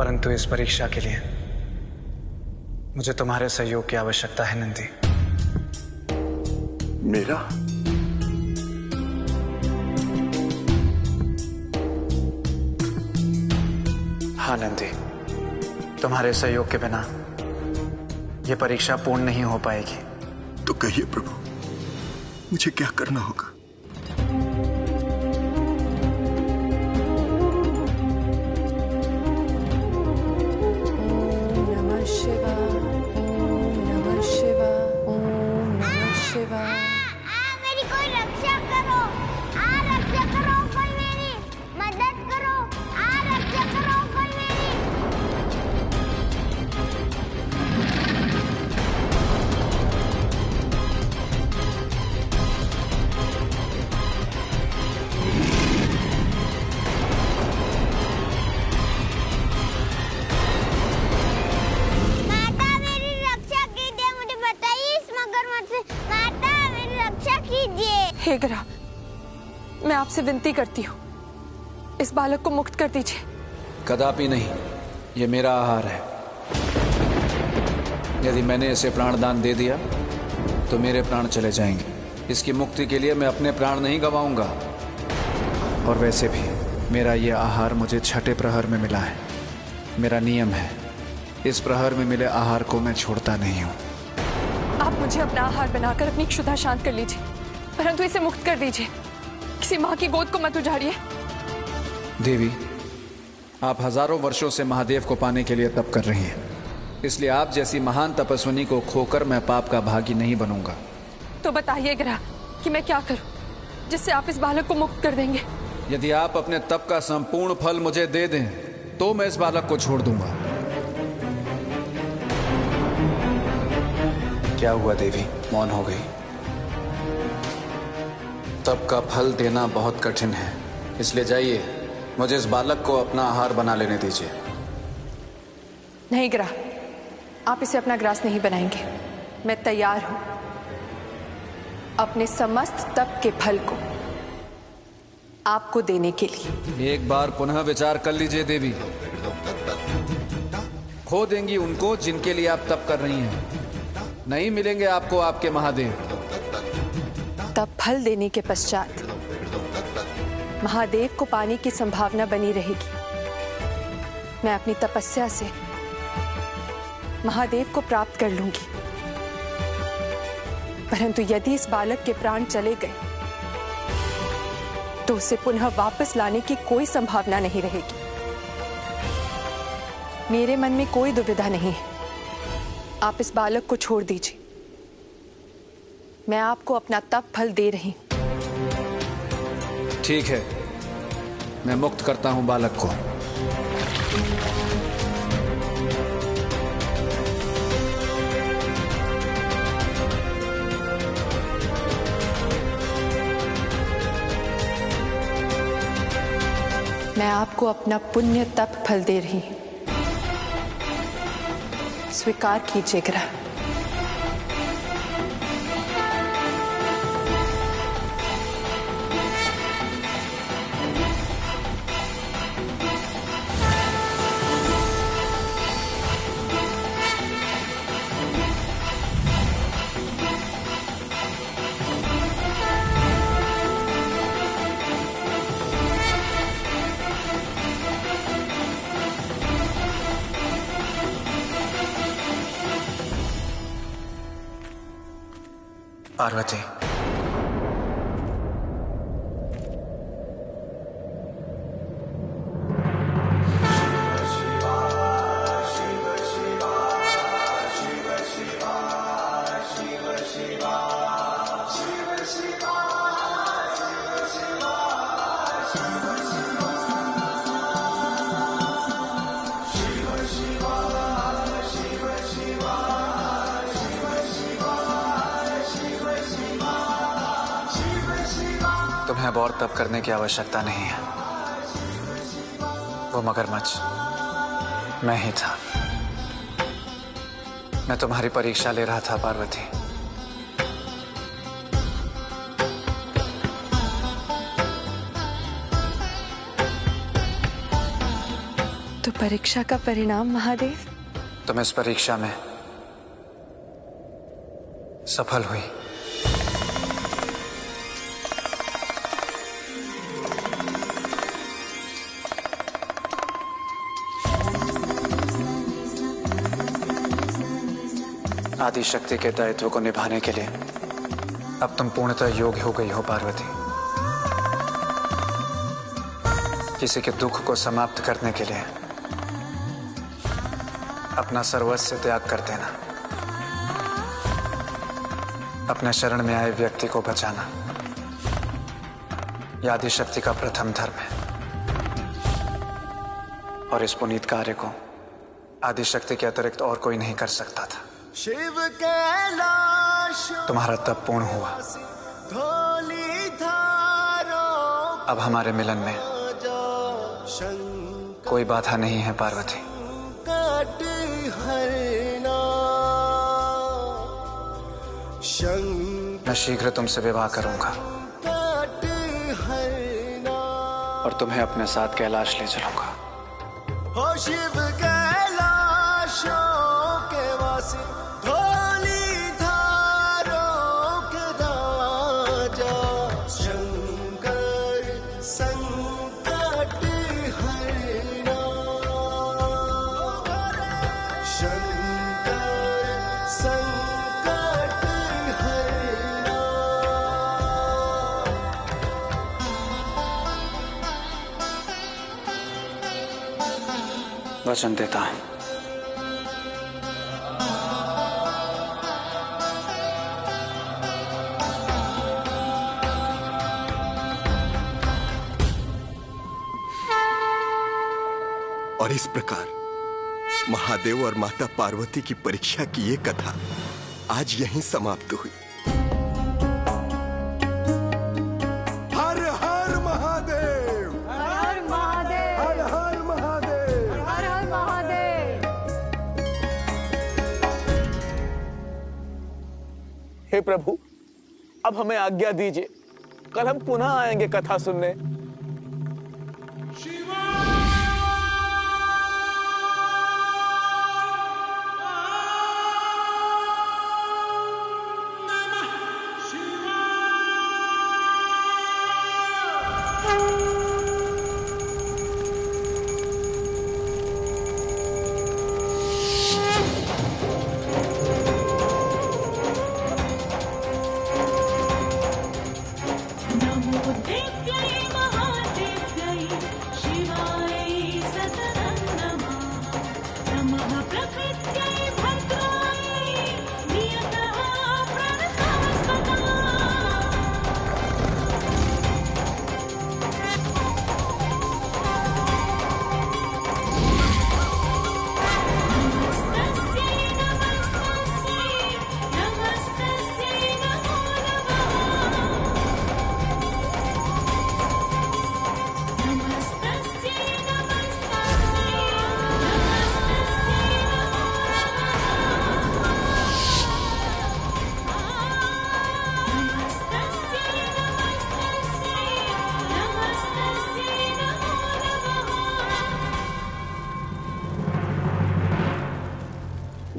परंतु इस परीक्षा के लिए मुझे तुम्हारे सहयोग की आवश्यकता है नंदी। मेरा? हाँ नंदी, तुम्हारे सहयोग के बिना यह परीक्षा पूर्ण नहीं हो पाएगी। तो कहिए प्रभु, मुझे क्या करना होगा? मेरी कोई रक्षा करो, रक्षा करो कोई, मेरी मदद करो, रक्षा करो कोई मेरी। माता मेरी रक्षा कीजिए, मुझे बताइए इस मगरमच्छ से। माता मेरी रक्षा कीजिए। हे ग्रह, मैं आपसे विनती करती हूँ, इस बालक को मुक्त कर दीजिए। कदापि नहीं, ये मेरा आहार है। यदि मैंने इसे प्राणदान दे दिया तो मेरे प्राण चले जाएंगे। इसकी मुक्ति के लिए मैं अपने प्राण नहीं गंवाऊंगा। और वैसे भी मेरा ये आहार मुझे छठे प्रहर में मिला है। मेरा नियम है, इस प्रहर में मिले आहार को मैं छोड़ता नहीं हूँ। आप मुझे अपना आहार बनाकर अपनी क्षुधा शांत कर लीजिए, परंतु इसे मुक्त कर दीजिए। किसी माँ की गोद को मत उजाड़िए। देवी, आप हजारों वर्षों से महादेव को पाने के लिए तप कर रही हैं, इसलिए आप जैसी महान तपस्विनी को खोकर मैं पाप का भागी नहीं बनूंगा। तो बताइए ग्रह कि मैं क्या करूं जिससे आप इस बालक को मुक्त कर देंगे। यदि आप अपने तप का संपूर्ण फल मुझे दे दें तो मैं इस बालक को छोड़ दूंगा। क्या हुआ देवी, मौन हो गई? तप का फल देना बहुत कठिन है, इसलिए जाइए, मुझे इस बालक को अपना आहार बना लेने दीजिए। नहीं ग्रह, आप इसे अपना ग्रास नहीं बनाएंगे। मैं तैयार हूं अपने समस्त तप के फल को आपको देने के लिए। एक बार पुनः विचार कर लीजिए देवी। खो देंगी उनको जिनके लिए आप तप कर रही हैं। नहीं मिलेंगे आपको आपके महादेव। तब फल देने के पश्चात महादेव को पाने की संभावना बनी रहेगी। मैं अपनी तपस्या से महादेव को प्राप्त कर लूंगी, परंतु यदि इस बालक के प्राण चले गए तो उसे पुनः वापस लाने की कोई संभावना नहीं रहेगी। मेरे मन में कोई दुविधा नहीं है, आप इस बालक को छोड़ दीजिए। मैं आपको अपना तप फल दे रही हूं। ठीक है, मैं मुक्त करता हूं बालक को। मैं आपको अपना पुण्य तप फल दे रही हूं, स्वीकार कीजिए ग्रह। पार्वती, तुम्हें अब और तप करने की आवश्यकता नहीं है। वो मगरमच्छ मैं ही था। मैं तुम्हारी परीक्षा ले रहा था पार्वती। तो परीक्षा का परिणाम महादेव? तुम इस परीक्षा में सफल हुई। आदि शक्ति के दायित्व को निभाने के लिए अब तुम पूर्णतः योग्य हो गई हो पार्वती। किसी के दुख को समाप्त करने के लिए अपना सर्वस्व त्याग कर देना, अपने शरण में आए व्यक्ति को बचाना, यह आदि शक्ति का प्रथम धर्म है। और इस पुनीत कार्य को आदि शक्ति के अतिरिक्त और कोई नहीं कर सकता था। शिव कैलाश तुम्हारा तप पूर्ण हुआ। धोली धारों अब हमारे मिलन में कोई बाधा नहीं है पार्वती। संकट हरना मैं शीघ्र तुमसे विवाह करूंगा संकट हरना। और तुम्हें अपने साथ कैलाश ले चलूंगा। हो शिव कैलाशों के वासी, धोली धारों के राजा, शंकर संकट हरना। शंकर संकट हरना। वचन देता हूं। और इस प्रकार महादेव और माता पार्वती की परीक्षा की ये कथा आज यहीं समाप्त हुई। हर हर महादेव, हर महादेव, हर हर महादेव। हर हर महादेव। हे प्रभु, अब हमें आज्ञा दीजिए, कल हम पुनः आएंगे कथा सुनने।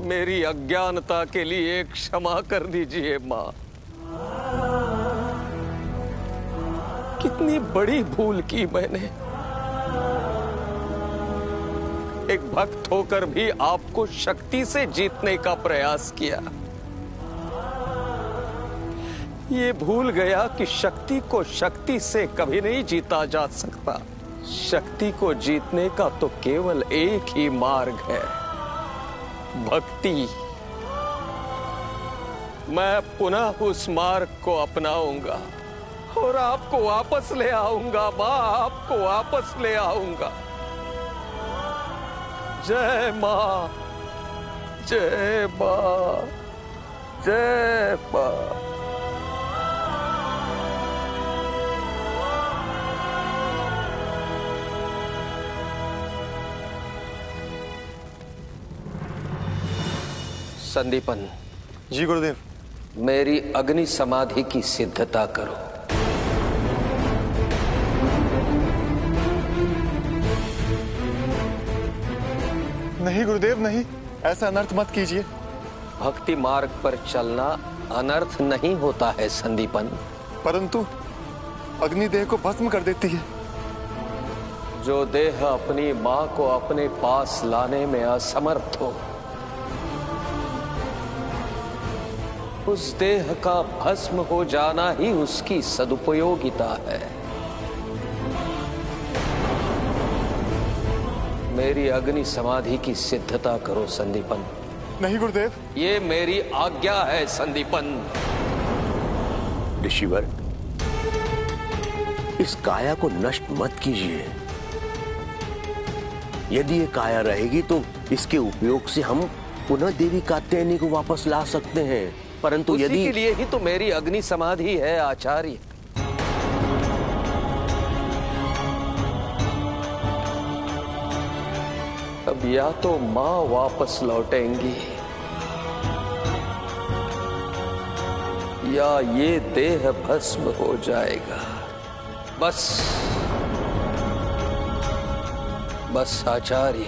मेरी अज्ञानता के लिए क्षमा कर दीजिए मां। कितनी बड़ी भूल की मैंने। एक भक्त होकर भी आपको शक्ति से जीतने का प्रयास किया। ये भूल गया कि शक्ति को शक्ति से कभी नहीं जीता जा सकता। शक्ति को जीतने का तो केवल एक ही मार्ग है, भक्ति। मैं पुनः उस मार्ग को अपनाऊंगा और आपको वापस ले आऊंगा मां, आपको वापस ले आऊंगा। जय मां, जय मां, जय मां। संदीपन जी गुरुदेव। मेरी अग्नि समाधि की सिद्धता करो। नहीं गुरुदेव नहीं, ऐसा अनर्थ मत कीजिए। भक्ति मार्ग पर चलना अनर्थ नहीं होता है संदीपन। परंतु अग्निदेह को भस्म कर देती है। जो देह अपनी मां को अपने पास लाने में असमर्थ हो, उस देह का भस्म हो जाना ही उसकी सदुपयोगिता है। मेरी अग्नि समाधि की सिद्धता करो संदीपन। नहीं गुरुदेव। ये मेरी आज्ञा है संदीपन। ऋषिवर, इस काया को नष्ट मत कीजिए। यदि ये काया रहेगी तो इसके उपयोग से हम पुनः देवी कात्यायनी को वापस ला सकते हैं, परंतु उसी यदि के लिए ही तो मेरी अग्नि समाधि है आचार्य। अब या तो मां वापस लौटेंगी या ये देह भस्म हो जाएगा। बस आचार्य।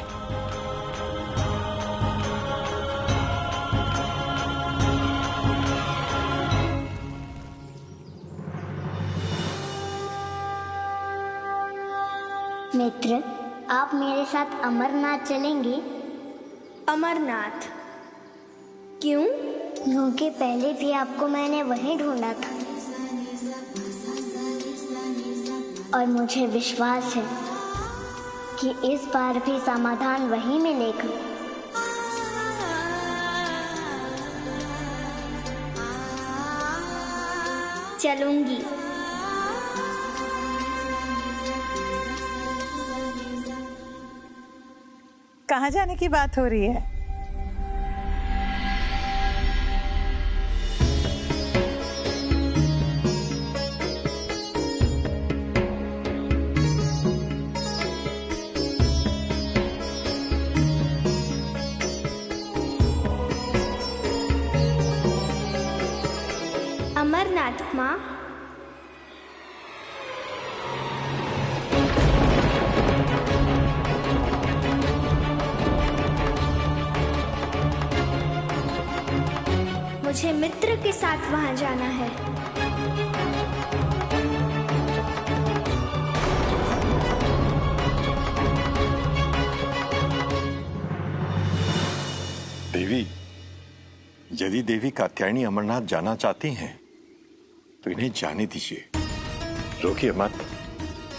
मित्र, आप मेरे साथ अमरनाथ चलेंगे? अमरनाथ? क्यों? क्योंकि पहले भी आपको मैंने वहीं ढूंढा था और मुझे विश्वास है कि इस बार भी समाधान वहीं मिलेगा। चलूंगी। कहाँ जाने की बात हो रही है? अमरनाथ माँ। मुझे मित्र के साथ वहां जाना है। देवी, यदि देवी कात्यायनी अमरनाथ जाना चाहती हैं तो इन्हें जाने दीजिए, रोकिए मत।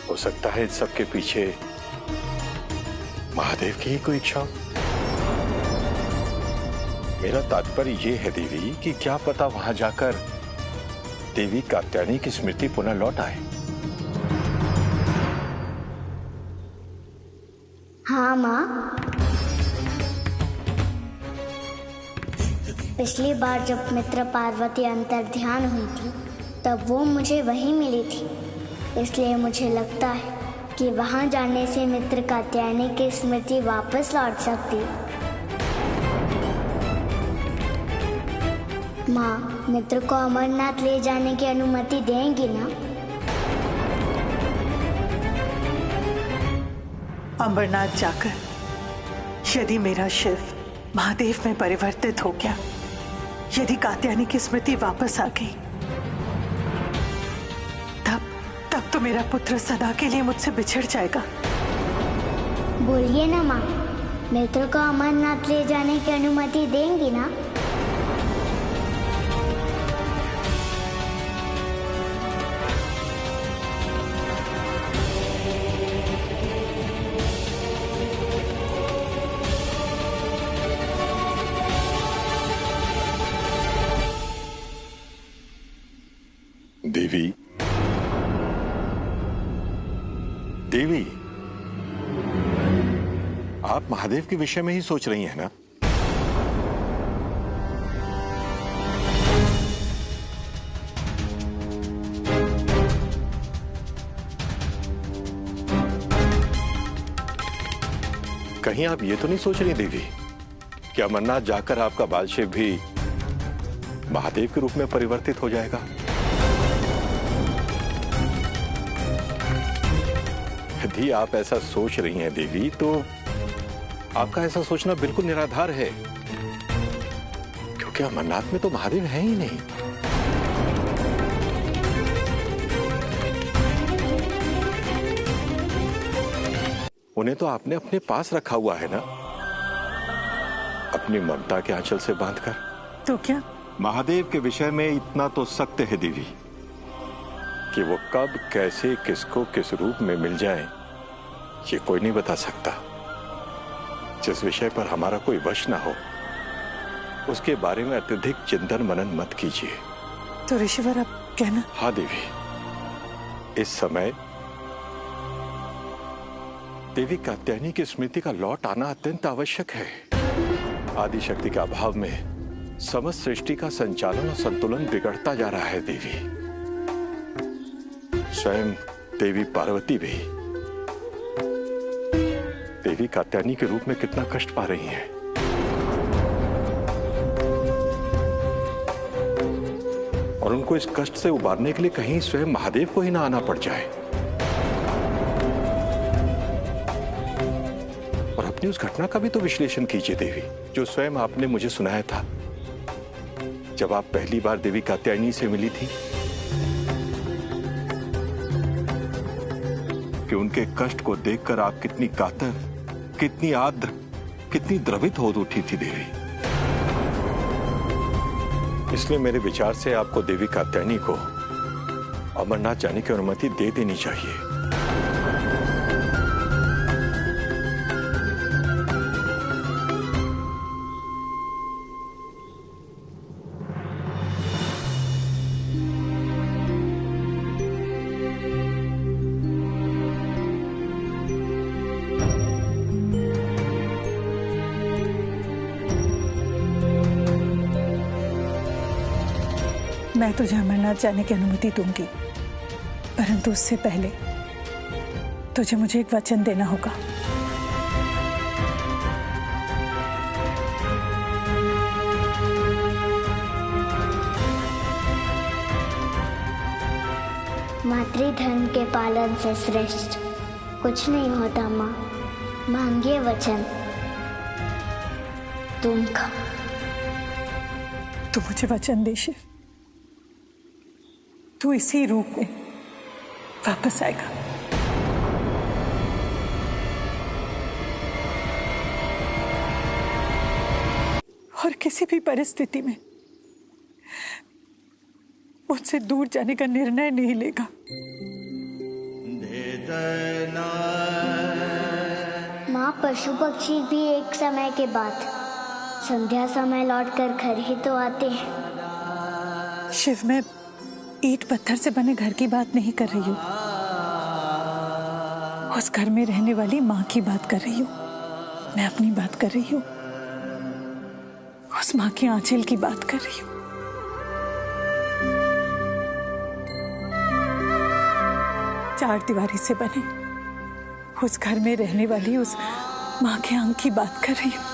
हो सकता है सबके पीछे महादेव की ही कोई इच्छा। मेरा तात्पर्य यह है देवी कि क्या पता वहां जाकर देवी कात्यायनी की स्मृति पुनः लौट आए। हाँ माँ, पिछली बार जब मित्र पार्वती अंतर्ध्यान हुई थी तब वो मुझे वहीं मिली थी, इसलिए मुझे लगता है कि वहां जाने से मित्र कात्यायनी की स्मृति वापस लौट सकती। माँ, मित्र को अमरनाथ ले जाने की अनुमति देंगी ना? अमरनाथ जाकर यदि मेरा शिव महादेव में परिवर्तित हो गया, यदि कात्यायनी की स्मृति वापस आ गई, तब तो मेरा पुत्र सदा के लिए मुझसे बिछड़ जाएगा। बोलिए ना माँ, मित्र को अमरनाथ ले जाने की अनुमति देंगी ना? देवी, देवी, आप महादेव के विषय में ही सोच रही हैं ना? कहीं आप ये तो नहीं सोच रही देवी कि अमरनाथ जाकर आपका बाल शिव भी महादेव के रूप में परिवर्तित हो जाएगा? यदि आप ऐसा सोच रही हैं देवी, तो आपका ऐसा सोचना बिल्कुल निराधार है, क्योंकि अमरनाथ में तो महादेव है ही नहीं। उन्हें तो आपने अपने पास रखा हुआ है ना, अपनी ममता के आंचल से बांधकर। तो क्या? महादेव के विषय में इतना तो सत्य है देवी कि वो कब, कैसे, किसको, किस रूप में मिल जाए, ये कोई नहीं बता सकता। जिस विषय पर हमारा कोई वश ना हो, उसके बारे में अत्यधिक चिंतन मनन मत कीजिए। तो ऋषिवर, आप कहना? हाँ देवी, इस समय देवी कात्यायनी की स्मृति का लौट आना अत्यंत आवश्यक है। आदि शक्ति के अभाव में समस्त सृष्टि का संचालन और संतुलन बिगड़ता जा रहा है देवी। स्वयं देवी पार्वती भी देवी कात्यायनी के रूप में कितना कष्ट पा रही हैं। और उनको इस कष्ट से उबारने के लिए कहीं स्वयं महादेव को ही ना आना पड़ जाए। और अपनी उस घटना का भी तो विश्लेषण कीजिए देवी, जो स्वयं आपने मुझे सुनाया था जब आप पहली बार देवी कात्यायनी से मिली थी, कि उनके कष्ट को देखकर आप कितनी कातर, कितनी आर्द्र, कितनी द्रवित हो उठी थी देवी। इसलिए मेरे विचार से आपको देवी कात्यायनी को अमरनाथ जाने की अनुमति दे देनी चाहिए। मैं तुझे अमरनाथ जाने की अनुमति दूंगी, परंतु उससे पहले तुझे मुझे एक वचन देना होगा। मातृधर्म के पालन से श्रेष्ठ कुछ नहीं होता माँ। मांगिए वचन, तुमका। तू मुझे वचन दे शिव, तू इसी रूप में वापस आएगा। और किसी भी परिस्थिति में मुझसे दूर जाने का निर्णय नहीं लेगा। माँ, पशु पक्षी भी एक समय के बाद संध्या समय लौटकर घर ही तो आते हैं। शिव, मैं ईंट पत्थर से बने घर की बात नहीं कर रही हूँ, उस घर में रहने वाली माँ की बात कर रही हूँ। मैं अपनी बात कर रही हूँ, उस माँ के आंचल की बात कर रही हूँ। चार दीवारी से बने उस घर में रहने वाली उस माँ के अंग की बात कर रही हूँ,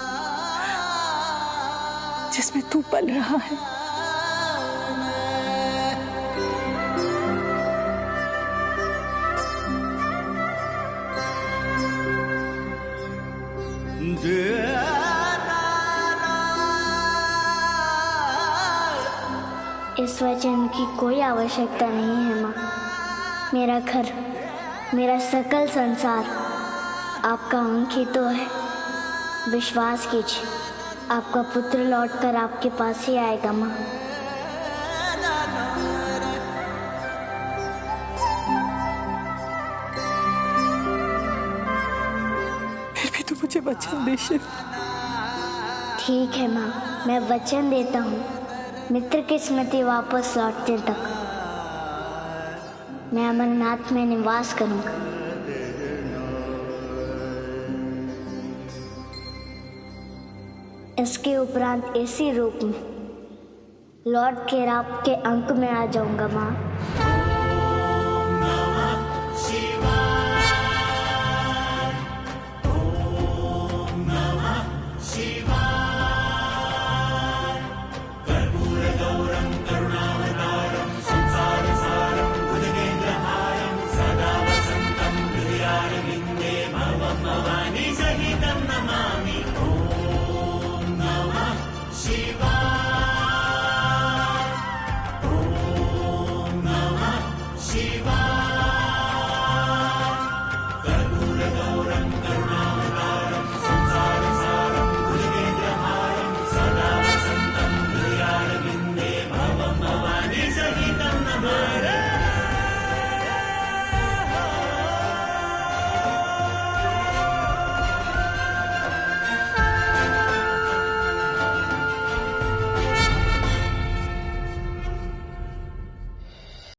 जिसमें तू पल रहा है। इस वचन की कोई आवश्यकता नहीं है माँ। मेरा घर, मेरा सकल संसार आपका अंग ही तो है। विश्वास कीजिए, आपका पुत्र लौटकर आपके पास ही आएगा माँ। फिर भी तू मुझे वचन दे शिव। ठीक है माँ, मैं वचन देता हूँ, मित्र की स्मृति वापस लौटने तक मैं अमरनाथ में निवास करूंगा। इसके उपरांत इसी रूप में लौट कर आपके अंक में आ जाऊंगा माँ।